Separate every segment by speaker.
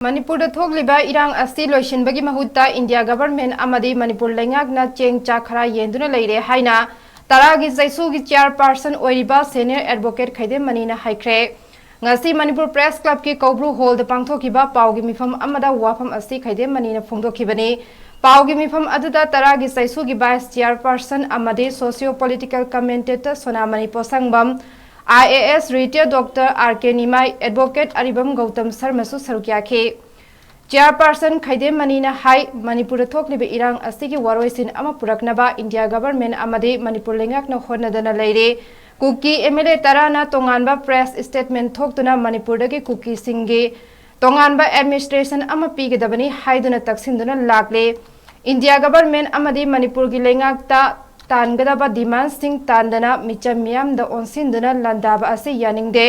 Speaker 1: मणिपुर थोकलिबा इरांग अस्ति लोइसिनबगी महुत्ता इंडिया गवर्नमेंट अमदी मणिपुर लेंगाकना चेंग चा खरा येंदुना लेरे हाइना तरागी जैसुगी चेयरपर्सन ओइरिबा सीनियर एडवोकेट खैदेम मनीना हाइख्रे ngasi Manipur Press Club ki Kobru Hall da pangthokiba paugi mifam amada wafam asti khaidem manina phongdokhibani paugi mifam aduda taragi saisu gi vice chairperson amade socio political commentator Sonamani Posangbam IAS retired Dr. RK Nimai advocate Aribam Gautam Sarmasu Sarukyakhe chairperson khaidem manina hai Manipur thoklibe irang asti ki waroisin ama puraknaba India government amade Manipur lengakna honadana leire Kuki MLA तराना तोंगानबा press statement थोक्तुना मणिपुरदगी कुकी सिंगे तोंगानबा administration अमा पीगदबनी हाइदुना तक्सिंदुना लागले इंडिया गवर्नमेंट अमदी मणिपुरगी लेंगाकता तानगदबा डिमांड सिंग तानदना मिचम मियामदा ओनसिंदुना लंदाबा असे यानिंगदे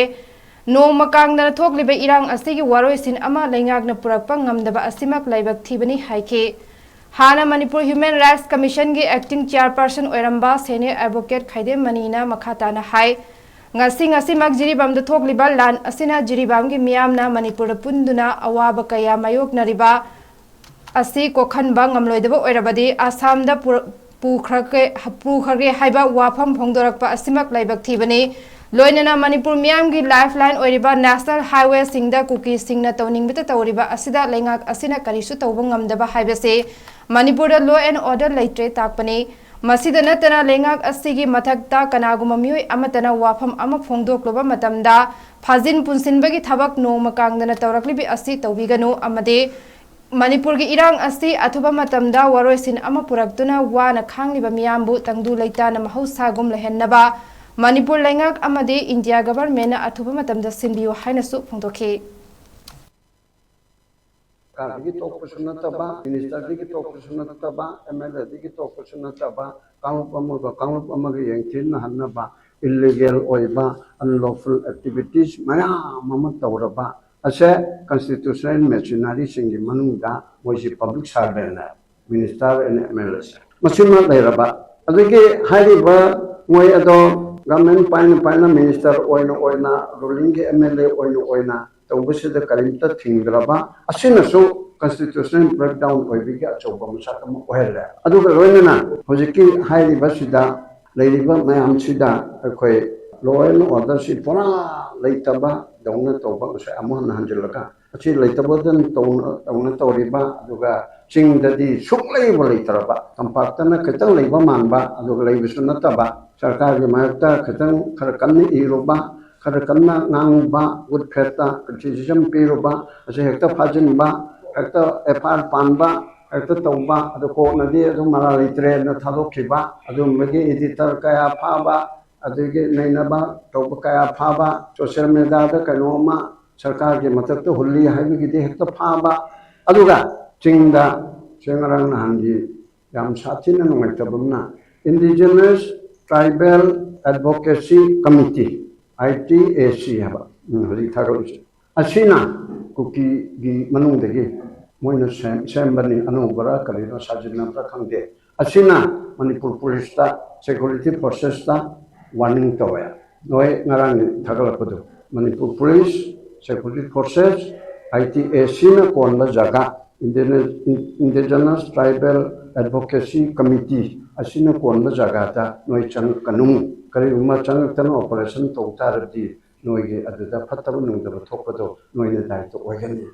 Speaker 1: नोमा कांगदना थोक्लिबे इरांग असेगी वारोइसिन अमा लेंगाकना पुरकपा ngamdaba असिमक लाइबक थिबनी हाइखे हाना मणिपुर ह्यूमन राइट्स कमीशन की एक्टिंग चेयरपर्सन ओरंबा सीनियर एडवोकेट खैदेम मनीना मखाताना हाई ngasi जिरीबाम थोकलिबा लान असिना जिरीबाम की मियामना मणिपुर पुंदुना अवाब कया मायोकनरिबा असि कोखनबा ngamloidaba ओरबदि आसामदा पुखरगे हाइबा वाफम फोंदोरकपा असिमक लाइबक थिबनी लोइनना मणिपुर मियाम की लाइफलाइन ओरिबा नेशनल हाईवे सिंगदा कुकी सिंगना तौनिंगबता तौरिबा असिदा लेंगाक असिना करिसु तौबा ngamdaba हाइबसे मणिपुर लॉ एंड ऑर्डर लेट्रे ताकपने मसीद नतना लेंगाक असिगी मथकता कनागुम मियोय अमतना वाफम अम फोंदोक्लोबा मतमदा फाजिन पुनसिनबगी थबक नोम कांगदना तौरकलिबि असि तौबिगनु अमदे मणिपुर की इरांग असि अथुबा मतमदा वरोइसिन अम पुरक्तुना वाना खांगलिबा मियामबु तंगदु लेताना महौसागुम लहेन्नबा मणिपुर लेंगाक अमदे इंडिया गवर्नमेंट अथुबा मतमदा सिंबियो हाइनसु फोंदोखे
Speaker 2: की तोपसुनतबा मिनिस्टर की तोपसुनतबा एमएलए की तोपसुनतबा कांगुप अमगे यंगथिन हन्नबा इलीगल ओइबा अनलॉफुल एक्टिविटीज मयाम अम तौरबा असे कॉन्स्टिट्यूशनल मेशिनरी सिंगी मनुंगा मोइसि public servant minister and MLA मसिमा लेरबा अदगे हारिबा मोय अदो गवर्नमेंट पाइन मिनिस्टर ओइना रूलिंग एमएलए ओइना तौबसिद करिमता थिंग्रबा असिनसु constitutional breakdown ओइबिगे अचौबा मसाकम ओहेले अदुगा लोइनना होजिकी हाइरिबसिदा लेरिबा मयामसिदा अखोय law and order सि पुरा लेतबा दौना तौबा से अमहन हंजलगा अच्छी लेतबदन तौना तौरिबा अदुगा चिंगददी सुक्लेबा लेतरबा तंपाक्तना खतंग लेबा मानबा अदुगा लेबिसु नतबा सरकार के मायक्ता खतंग खरकन इरुबा खरकन्ना नांगबा गुड फेता क्रिटिसिज्म पीरुबा असे हेक्ता फाजिनबा हेक्ता एफआर पानबा हेक्ता तौबा अदु कोनदी अदु मरा लेत्रे न थादोखिबा अदु मगे एडिटर कया फाबा अदुगे नैनबा तौबा कया फाबा सोशल मीडिया दा कनोमा सरकार के मतक हुल्ली हाइबिगिदे हेक्ता फाबा अदुगा चिंगदा सेंगरंग नहांगी याम साथिना नुंगैतबमना indigenous tribal advocacy committee ITAC हबा हरि थागलुस असिना कुकी गी मनुंगदगी मोइना सेम्बनी अनोबरा कलिनो साजिनब्रा खंगदे असिना मणिपुर पुलिस ता सिक्योरिटी फोर्सेस ता वार्निंग तवया नोय ngarang थागलपदो Manipur police security forces ITAC ना कोनबा जगा इंडिजिनस ट्राइबल एडवोकेसी कमिटी असिना कोनबा जगा ता नोय चंग कनु करीबा चंगतन ऑपरेशन तौतारदी नोयगे अदुदा फतब नुंगदब थोपदो नोयने दायित्व ओइगनि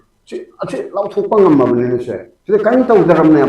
Speaker 2: अच्छे लाउथोपा ngambabने से काइन तौदरमने